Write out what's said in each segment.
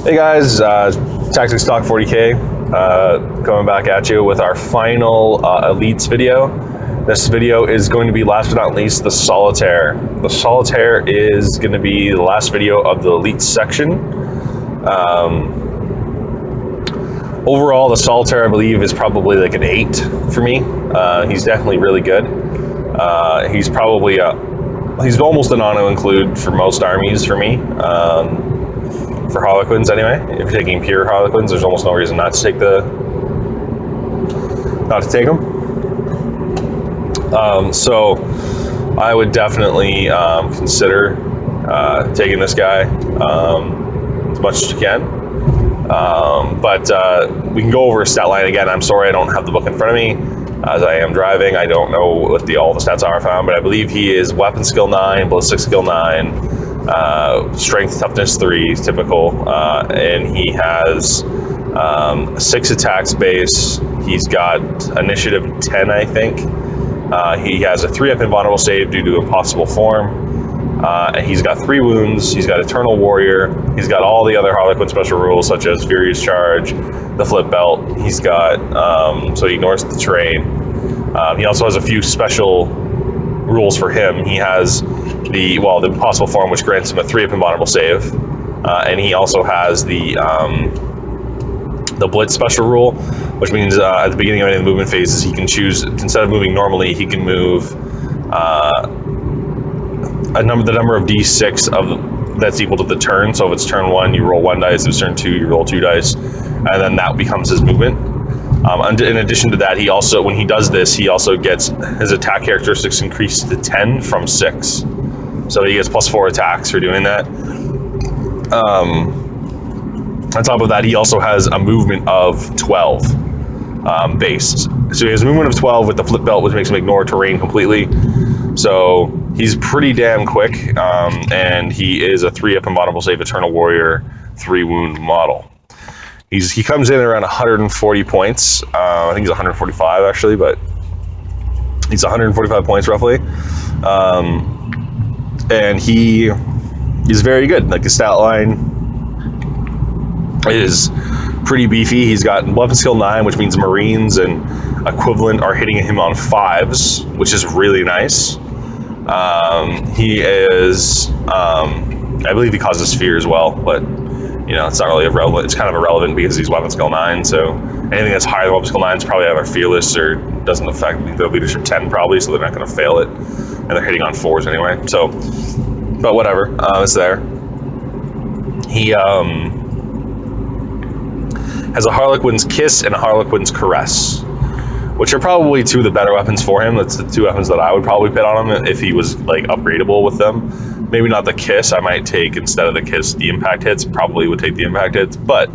Hey guys, Tactics Talk 40K coming back at you with our final Elites video. This video is going to be, last but not least, the Solitaire. The Solitaire is going to be the last video of the Elites section. Overall, the Solitaire, I believe, is probably like an 8 for me. He's definitely really good. He's probably he's almost an auto-include for most armies for me. For Harlequins anyway. If you're taking pure Harlequins, there's almost no reason not to take them. So I would definitely consider taking this guy as much as you can. But we can go over his stat line again. I'm sorry I don't have the book in front of me as I am driving. I don't know what all the stats are found, but I believe he is weapon skill 9, ballistic skill 9, strength toughness 3, typical, and he has 6 attacks base. He's got initiative 10, I think. He has a 3-up invulnerable save due to impossible form. And he's got 3 wounds. He's got Eternal Warrior. He's got all the other Harlequin special rules such as Furious Charge, the Flip Belt. He's got so he ignores the terrain. He also has a few special rules for him. He has the impossible form, which grants him a 3-up invulnerable save, and he also has the blitz special rule, which means at the beginning of any of the movement phases, he can choose, instead of moving normally, he can move the number of d6 that's equal to the turn. So if it's turn 1, you roll 1 dice. If it's turn 2, you roll 2 dice, and then that becomes his movement. In addition to that, he also, when he does this, he also gets his attack characteristics increased to 10 from 6. So he gets +4 attacks for doing that. On top of that, he also has a movement of 12 based. So he has a movement of 12 with the Flip Belt, which makes him ignore terrain completely. So he's pretty damn quick, and he is a 3-up invulnerable save Eternal Warrior 3-wound model. He comes in around 140 points. I think he's 145 actually, but he's 145 points roughly. And he is very good. Like, his stat line is pretty beefy. He's got weapon skill 9, which means Marines and equivalent are hitting him on 5s, which is really nice. He is, I believe he causes fear as well, but it's not really irrelevant. It's kind of irrelevant because he's weapon skill 9, so anything that's higher than weapon skill 9 is probably either fearless or doesn't affect their leadership 10 probably, so they're not going to fail it, and they're hitting on 4s anyway. So, but whatever, it's there. He has a Harlequin's Kiss and a Harlequin's Caress, which are probably 2 of the better weapons for him. That's the 2 weapons that I would probably put on him if he was like upgradable with them. Maybe not the Kiss. I might take, instead of the Kiss, the impact hits. Probably would take the impact hits, but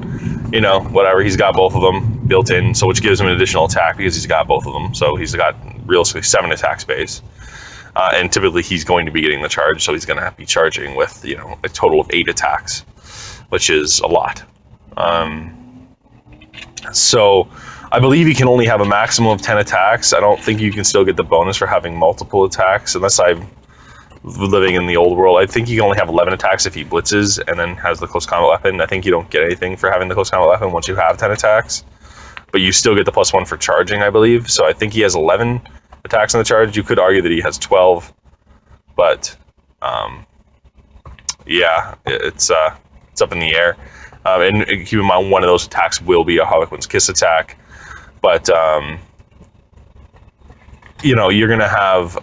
whatever. He's got both of them built in, so which gives him an additional attack because he's got both of them. So he's got realistically 7 attack space, and typically he's going to be getting the charge, so he's going to be charging with a total of 8 attacks, which is a lot. So I believe he can only have a maximum of 10 attacks. I don't think you can still get the bonus for having multiple attacks, unless I'm living in the old world. I think you can only have 11 attacks if he blitzes and then has the close combat weapon. I think you don't get anything for having the close combat weapon once you have 10 attacks, but you still get the +1 for charging, I believe. So I think he has 11 attacks on the charge. You could argue that he has 12, but yeah, it's up in the air. And keep in mind, one of those attacks will be a Harlequin's Kiss attack, but you're going to have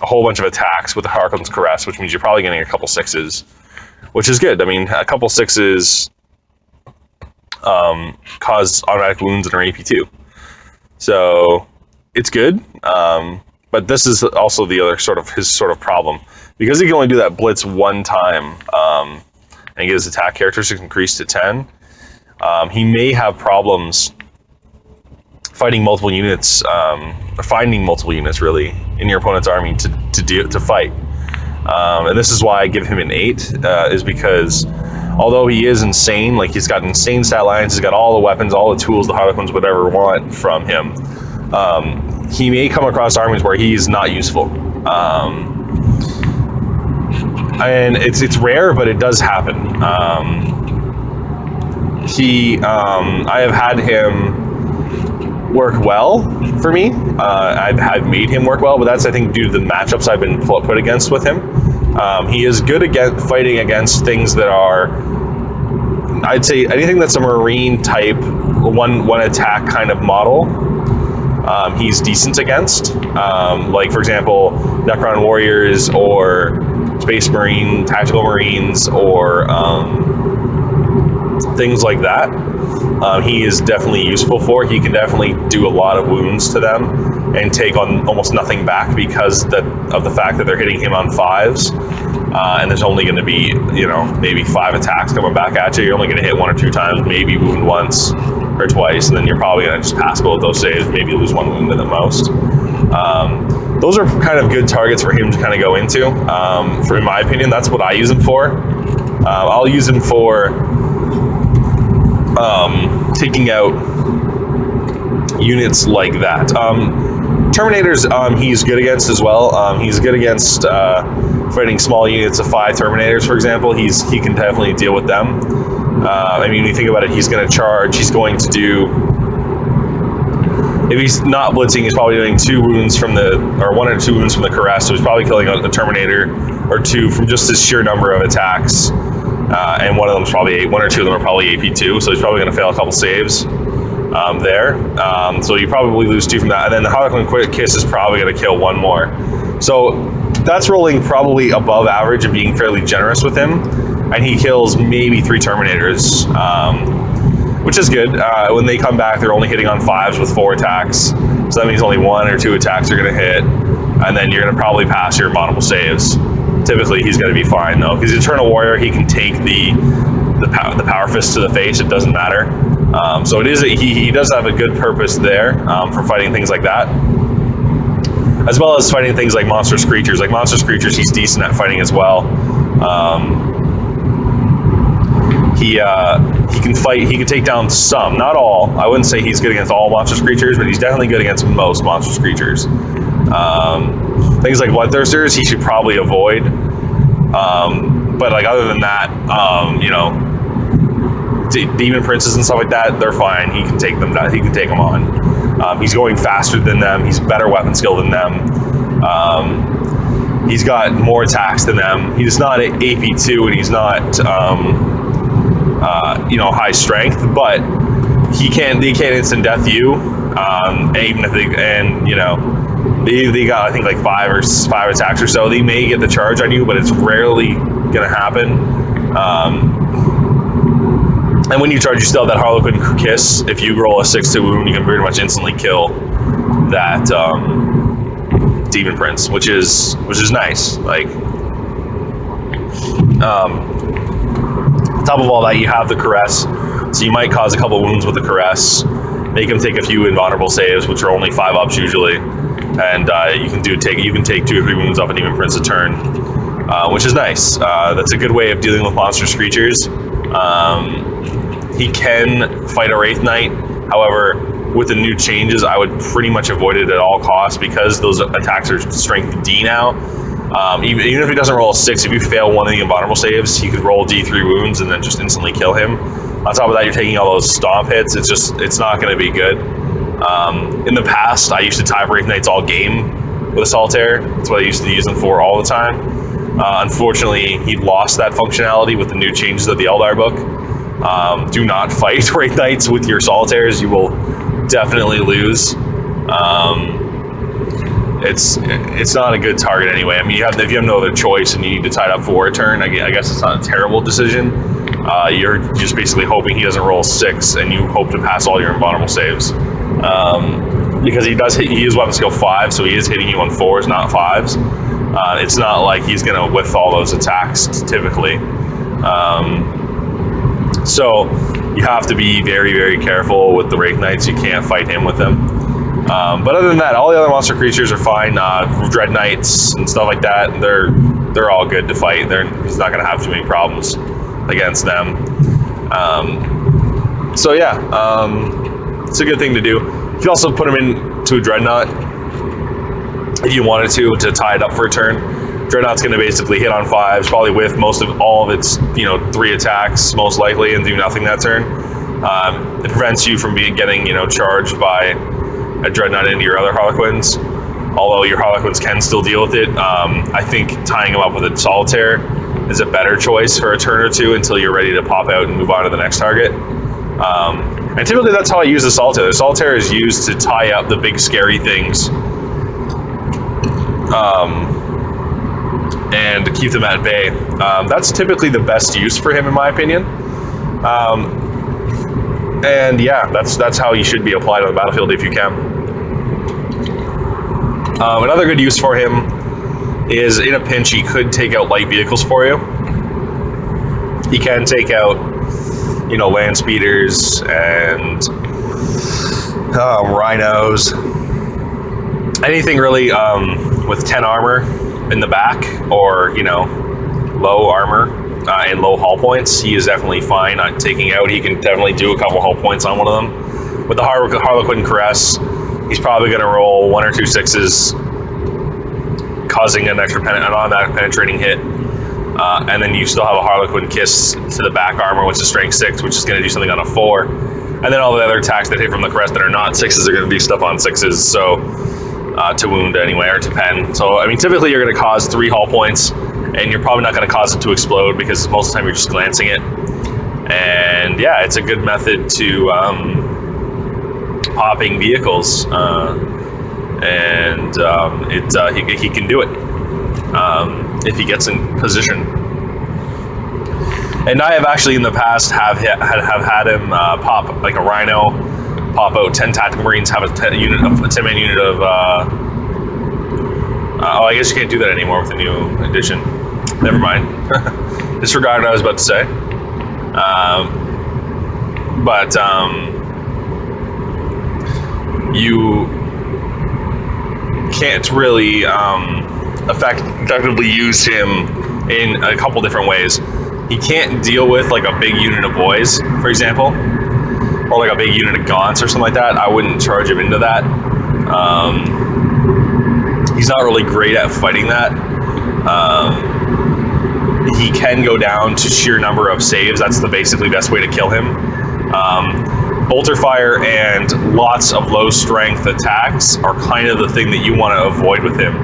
a whole bunch of attacks with the Harlequin's Caress, which means you're probably getting a couple 6s, which is good. I mean, a couple 6s cause automatic wounds and are AP2, so it's good. But this is also the other his problem, because he can only do that blitz 1 time, and he gets his attack characteristics increased to 10. He may have problems fighting multiple units, or finding multiple units really in your opponent's army to fight. And this is why I give him an 8, is because although he is insane, like he's got insane stat lines, he's got all the weapons, all the tools the Harlequins would ever want from him, he may come across armies where he's not useful. And it's rare, but it does happen. I have had him work well for me. I've made him work well, but that's, I think, due to the matchups I've been put against with him. He is good at fighting against things that are, I'd say, anything that's a marine type, one attack kind of model. He's decent against, like, for example, Necron Warriors or Space Marine, Tactical Marines, or things like that. He is definitely useful for. He can definitely do a lot of wounds to them and take on almost nothing back because of the fact that they're hitting him on 5s. And there's only going to be, maybe 5 attacks coming back at you. You're only going to hit 1 or 2 times, maybe wound once or twice, and then you're probably going to just pass both those saves, maybe lose 1 wound at the most. Those are kind of good targets for him to kind of go into. In my opinion, that's what I use him for. I'll use him for taking out units like that. Terminators, he's good against as well. He's good against fighting small units of 5 Terminators, for example. He can definitely deal with them. When you think about it, he's going to charge. He's going to do, if he's not blitzing, he's probably doing 2 wounds from 1 or 2 wounds from the Caress. So he's probably killing a Terminator or 2 from just his sheer number of attacks. And one of them is probably 1 or 2 of them are probably AP2. So he's probably going to fail a couple saves there. So you probably lose 2 from that. And then the Harlequin Quick Kiss is probably going to kill 1 more. So that's rolling probably above average and being fairly generous with him. And he kills maybe 3 Terminators, which is good. When they come back, they're only hitting on 5s with 4 attacks. So that means only 1 or 2 attacks are going to hit. And then you're going to probably pass your abominable saves. Typically, he's going to be fine, though. Because Eternal Warrior, he can take the Power Fist to the face. It doesn't matter. So he does have a good purpose there for fighting things like that. As well as fighting things like Monstrous Creatures. Like Monstrous Creatures, he's decent at fighting as well. He can fight. He can take down some, not all. I wouldn't say he's good against all monstrous creatures, but he's definitely good against most monstrous creatures. Things like Bloodthirsters, he should probably avoid. But like other than that, Demon Princes and stuff like that, they're fine. He can take them down. He can take them on. He's going faster than them. He's better weapon skill than them. He's got more attacks than them. He's not at AP2 and he's not high strength, but they can't instant death you. Even if they got, I think, like 5 attacks or so. They may get the charge on you, but it's rarely gonna happen. And when you charge, you still have that Harlequin Kiss. If you roll a 6 to wound, you can pretty much instantly kill that Demon Prince, which is nice. Like, on top of all that, you have the Caress, so you might cause a couple wounds with the Caress, make him take a few invulnerable saves, which are only 5 ups usually, and you can take 2 or 3 wounds off a Demon Prince a turn, which is nice. That's a good way of dealing with monstrous creatures. He can fight a Wraith Knight, however, with the new changes, I would pretty much avoid it at all costs because those attacks are strength D now. Even if he doesn't roll a 6, if you fail one of the invulnerable saves, he could roll D3 wounds and then just instantly kill him. On top of that, you're taking all those stomp hits. It's not going to be good. In the past, I used to tie Wraith Knights all game with a Solitaire. That's what I used to use them for all the time. Unfortunately, he lost that functionality with the new changes of the Eldar book. Do not fight Wraith Knights with your Solitaires. You will definitely lose. It's not a good target anyway. I mean, if you have no other choice and you need to tie it up for a turn, I guess it's not a terrible decision. You're just basically hoping he doesn't roll 6, and you hope to pass all your invulnerable saves. Because he is weapon skill 5, so he is hitting you on 4s, not 5s. It's not like he's going to whiff all those attacks typically. So you have to be very, very careful with the Wraith Knights. You can't fight him with them. But other than that, all the other monster creatures are fine. Dread Knights and stuff like that, they're all good to fight. He's not going to have too many problems against them. So yeah, it's a good thing to do. You can also put him into a Dreadnought if you wanted to tie it up for a turn. Dreadnought's going to basically hit on 5s, probably with all of its 3 attacks most likely, and do nothing that turn. It prevents you from getting, charged by a Dreadnought into your other Harlequins. Although your Harlequins can still deal with it, I think tying them up with a Solitaire is a better choice for a turn or two until you're ready to pop out and move on to the next target. And typically that's how I use the Solitaire. The Solitaire is used to tie up the big scary things and to keep them at bay. That's typically the best use for him, in my opinion. And yeah, that's how he should be applied on the battlefield if you can. Another good use for him is in a pinch, he could take out light vehicles for you. He can take out, land speeders and rhinos. Anything really with 10 armor in the back or, low armor and low hull points, he is definitely fine on taking out. He can definitely do a couple hull points on one of them. With the Harlequin Caress, he's probably going to roll 1 or 2 6s, causing an extra automatic penetrating hit. And then you still have a Harlequin Kiss to the back armor, which is strength 6, which is going to do something on a 4. And then all the other attacks that hit from the Caress that are not 6s are going to do stuff on 6s, so to wound anyway, or to pen. So, typically you're going to cause 3 hull points, and you're probably not going to cause it to explode because most of the time you're just glancing it. And yeah, it's a good method to popping vehicles, and he can do it if he gets in position. And I have actually in the past have had him pop like a Rhino, pop out 10 Tactical Marines, have a 10-man unit of. I guess you can't do that anymore with the new edition. Never mind. Disregard what I was about to say. But you can't really effectively use him in a couple different ways. He can't deal with like a big unit of boys, for example, or like a big unit of gaunts or something like that. I wouldn't charge him into that. He's not really great at fighting that. He can go down to sheer number of saves. That's the basically best way to kill him. Bolter fire and lots of low strength attacks are kind of the thing that you want to avoid with him.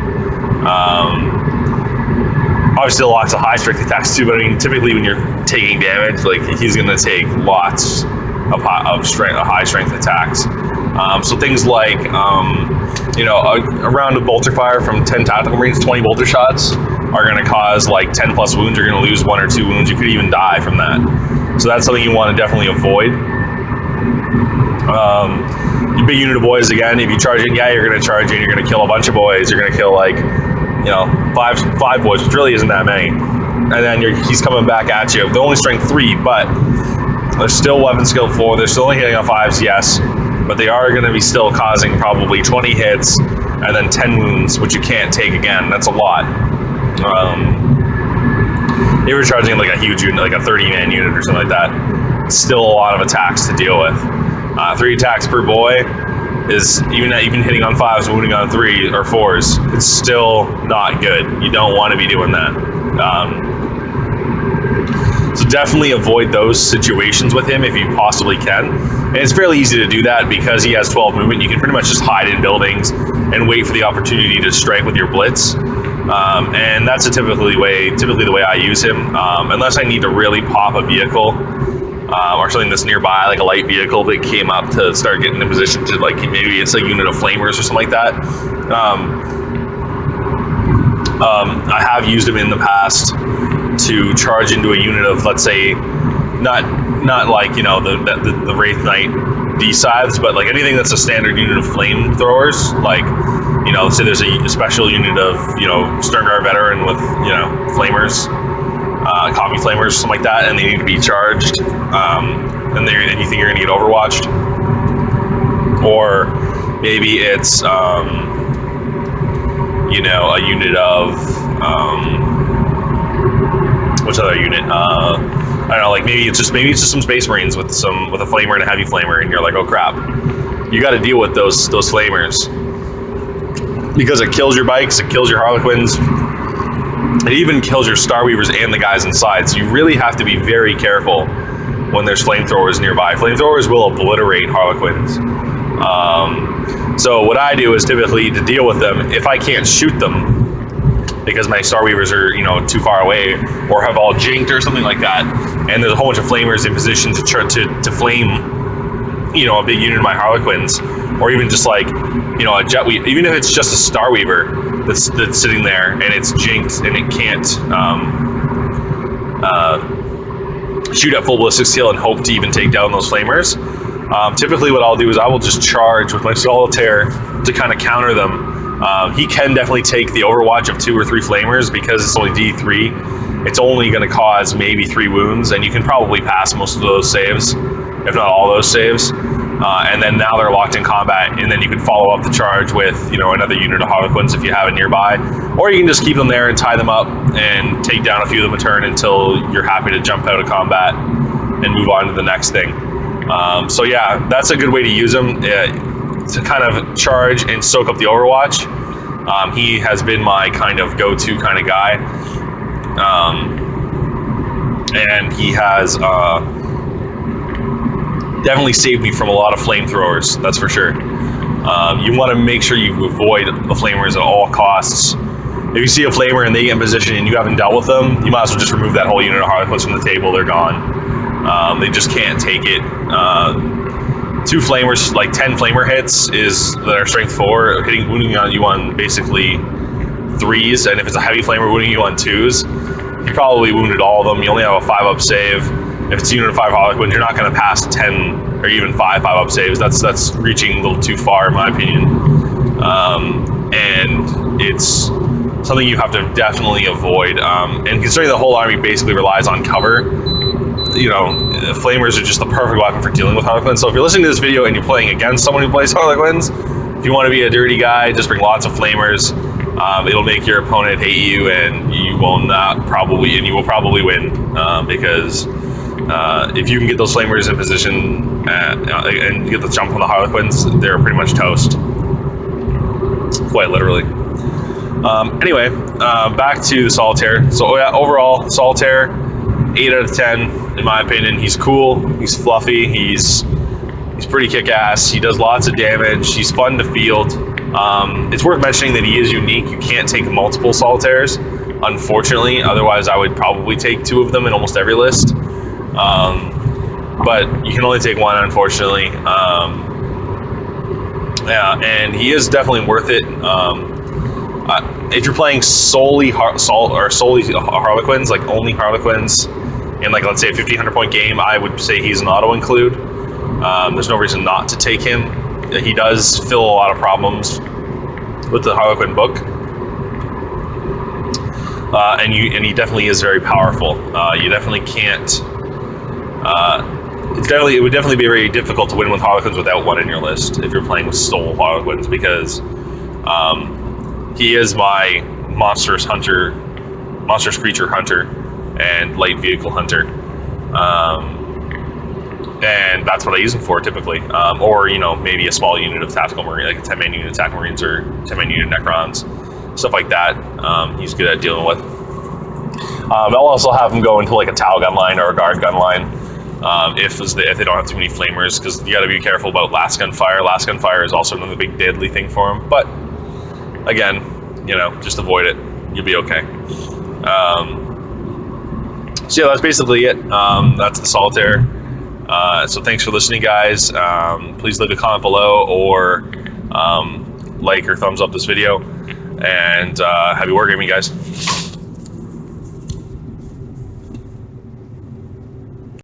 Obviously lots of high strength attacks too, but typically when you're taking damage, like he's going to take lots of high strength attacks. So things like, a round of bolter fire from 10 Tactical Marines, 20 bolter shots are going to cause like 10 plus wounds. You're going to lose 1 or 2 wounds. You could even die from that. So that's something you want to definitely avoid. Your big unit of boys, again, if you charge in, you're going to charge in, you're going to kill a bunch of boys. You're going to kill like, five boys, which really isn't that many. And then he's coming back at you. They're only strength 3, but they're still weapon skill 4. They're still only hitting on 5s, yes. But they are going to be still causing probably 20 hits and then 10 wounds, which you can't take again. That's a lot. If you're charging like a huge unit, like a 30-man unit or something like that, it's still a lot of attacks to deal with. 3 attacks per boy is, even hitting on 5s, wounding on 3 or 4s, it's still not good. You don't want to be doing that. So definitely avoid those situations with him if you possibly can. And it's fairly easy to do that because he has 12 movement. You can pretty much just hide in buildings and wait for the opportunity to strike with your blitz. And that's typically the way I use him. Unless I need to really pop a vehicle or something that's nearby, like a light vehicle that came up to start getting in position to, like, maybe it's a unit of flamers or something like that. I have used him in the past to charge into a unit of, let's say, not like, the Wraith Knight D-Scythes, but like anything that's a standard unit of flamethrowers, like, let's say there's a special unit of, Sternguard veteran with, flamers, copy flamers, something like that, and they need to be charged, and you think you're going to get overwatched. Or maybe it's, a unit of, which other unit? I don't know, like maybe it's just some Space Marines with a flamer and a heavy flamer, and you're like, oh crap, you got to deal with those flamers because it kills your bikes, it kills your Harlequins, it even kills your Starweavers and the guys inside. So you really have to be very careful when there's flamethrowers nearby. Flamethrowers will obliterate Harlequins. So what I do is typically to deal with them, if I can't shoot them because my Starweavers are, you know, too far away or have all jinked or something like that, and there's a whole bunch of flamers in position to try to flame, you know, a big unit of my Harlequins, or even just like, you know, a Jetweaver, even if it's just a Starweaver that's sitting there and it's jinked and it can't shoot at full ballistic skill and hope to even take down those flamers. Typically what I'll do is I will just charge with my Solitaire to kind of counter them. He can definitely take the Overwatch of 2 or 3 flamers because it's only D3. It's only going to cause maybe 3 wounds, and you can probably pass most of those saves, if not all those saves. And then now they're locked in combat, and then you can follow up the charge with, you know, another unit of Harlequins if you have it nearby, or you can just keep them there and tie them up and take down a few of them a turn until you're happy to jump out of combat and move on to the next thing. So yeah, that's a good way to use them, to kind of charge and soak up the Overwatch. He has been my kind of go-to kind of guy, and he has definitely saved me from a lot of flamethrowers, that's for sure. You want to make sure you avoid the flamers at all costs. If you see a flamer and they get in position and you haven't dealt with them, you might as well just remove that whole unit of Harlequins from the table. They're gone. They just can't take it. 2 flamers, like 10 flamer hits that are strength 4, wounding on you on basically 3s, and if it's a heavy flamer wounding you on 2s, you probably wounded all of them. You only have a 5-up save. If it's a unit of 5 Harlequins, you're not going to pass 10 or even 5-up saves. That's reaching a little too far, in my opinion. And it's something you have to definitely avoid. And considering the whole army basically relies on cover, you know, flamers are just the perfect weapon for dealing with Harlequins. So if you're listening to this video and you're playing against someone who plays Harlequins, if you want to be a dirty guy, just bring lots of flamers. It'll make your opponent hate you, and you will probably win, because if you can get those flamers in position and get the jump on the Harlequins, they're pretty much toast, quite literally. Anyway, back to the Solitaire. So yeah, overall, Solitaire, 8 out of 10 in my opinion. He's cool, he's fluffy, he's pretty kick-ass, he does lots of damage, he's fun to field. It's worth mentioning that he is unique. You can't take multiple Solitaires, unfortunately, otherwise I would probably take 2 of them in almost every list. But you can only take 1, unfortunately. Yeah, and he is definitely worth it. If you're playing solely Harlequins, like only Harlequins, in like let's say a 1500 point game, I would say he's an auto include. There's no reason not to take him. He does fill a lot of problems with the Harlequin book, and he definitely is very powerful. You definitely can't. It would definitely be very difficult to win with Harlequins without 1 in your list if you're playing with sole Harlequins, because he is my monstrous creature hunter, and light vehicle hunter, and that's what I use him for typically. Or, you know, maybe a small unit of tactical marine, like a 10-man unit of tactical marines or 10-man unit of Necrons, stuff like that. He's good at dealing with. I'll also have him go into like a Tau gun line or a guard gun line, if they don't have too many flamers, because you got to be careful about last gun fire. Last gun fire is also another big deadly thing for him, but again, you know, just avoid it, you'll be okay. So yeah, that's basically it. That's the Solitaire. So thanks for listening, guys. Please leave a comment below, or like or thumbs up this video, and happy wargaming, guys.